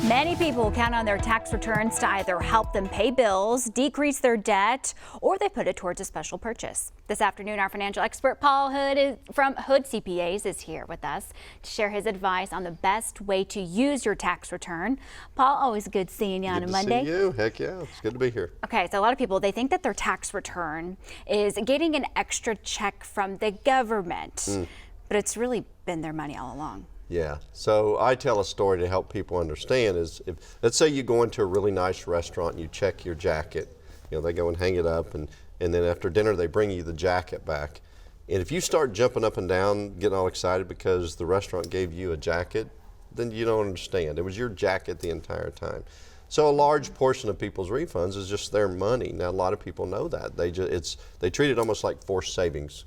Many people count on their tax returns to either help them pay bills, decrease their debt, or they put it towards a special purchase. This afternoon, our financial expert Paul Hood from Hood CPAs is here with us to share his advice on the best way to use your tax return. Paul, always good seeing you on a Monday. Good to see you. Heck yeah, it's good to be here. Okay, so a lot of people, they think that their tax return is getting an extra check from the government, but it's really been their money all along. Yeah, so I tell a story to help people understand is, let's say you go into a really nice restaurant and you check your jacket, they go and hang it up and then after dinner they bring you the jacket back. And if you start jumping up and down, getting all excited because the restaurant gave you a jacket, then you don't understand. It was your jacket the entire time. So a large portion of people's refunds is just their money. Now a lot of people know that. They treat it almost like forced savings.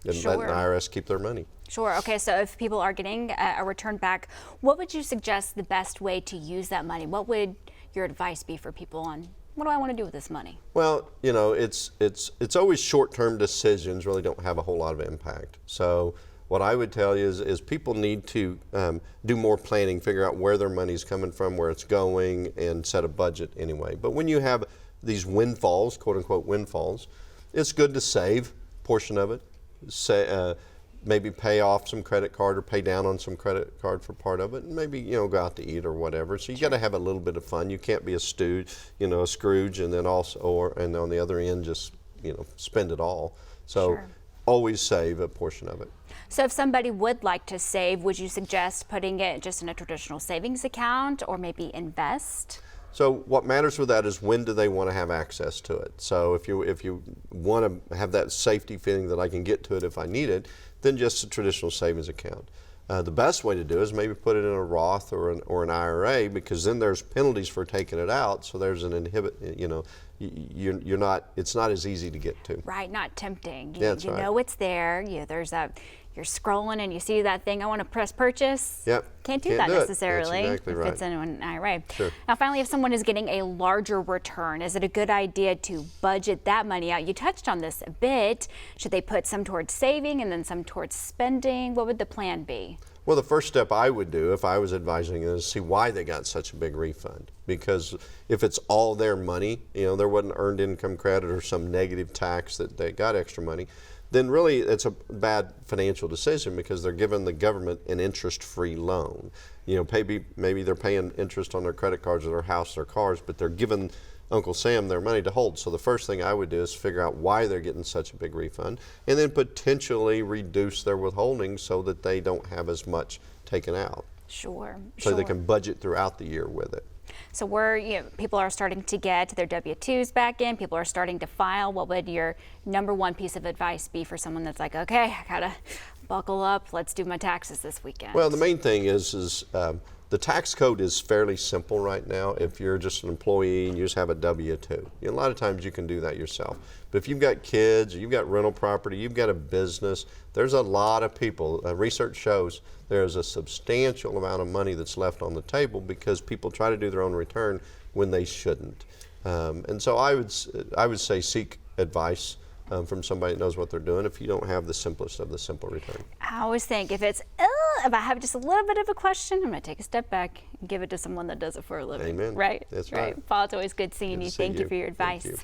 And Sure. let the IRS keep their money. Sure. Okay, so if people are getting a return back, what would you suggest the best way to use that money? What would your advice be for people on what do I want to do with this money? Well, it's always short-term decisions really don't have a whole lot of impact. So what I would tell you is people need to do more planning, figure out where their money's coming from, where it's going, and set a budget anyway. But when you have these windfalls, quote-unquote windfalls, it's good to save a portion of it. Maybe pay off some credit card or pay down on some credit card for part of it, and maybe go out to eat or whatever. So you got to have a little bit of fun. You can't be a Scrooge, and then and on the other end just spend it all. So Sure. Always save a portion of it. So if somebody would like to save, would you suggest putting it just in a traditional savings account or maybe invest? So what matters with that is when do they want to have access to it. So if you want to have that safety feeling that I can get to it if I need it, then just a traditional savings account. The best way to do is maybe put it in a Roth or an IRA, because then there's penalties for taking it out. So there's an inhibit. You're not. It's not as easy to get to. Right, not tempting. Yeah, that's you right. know it's there. You're scrolling and you see that thing. I want to press purchase. Yep. Can't do that necessarily. That's exactly right. If it's in an IRA. Sure. Now, finally, if someone is getting a larger return, is it a good idea to budget that money out? You touched on this a bit. Should they put some towards saving and then some towards spending? What would the plan be? Well, the first step I would do if I was advising is see why they got such a big refund. Because if it's all their money, there wasn't earned income credit or some negative tax that they got extra money, then really it's a bad financial decision because they're giving the government an interest-free loan. Maybe they're paying interest on their credit cards or their house, their cars, but they're giving Uncle Sam their money to hold. So the first thing I would do is figure out why they're getting such a big refund and then potentially reduce their withholdings so that they don't have as much taken out. Sure. So they can budget throughout the year with it. So people are starting to get their W-2s back in. People are starting to file. What would your number one piece of advice be for someone that's like, okay, I gotta buckle up. Let's do my taxes this weekend. Well, the main thing is the tax code is fairly simple right now. If you're just an employee and you just have a W-2, a lot of times you can do that yourself. But if you've got kids, you've got rental property, you've got a business, there's a lot of people. Research shows there's a substantial amount of money that's left on the table because people try to do their own return when they shouldn't. And so I would say seek advice from somebody that knows what they're doing if you don't have the simplest of the simple return. I always think if I have just a little bit of a question, I'm going to take a step back and give it to someone that does it for a living. Amen. Right? That's right. Paul, it's always good seeing you. Good to see Thank you for your Thank advice. you.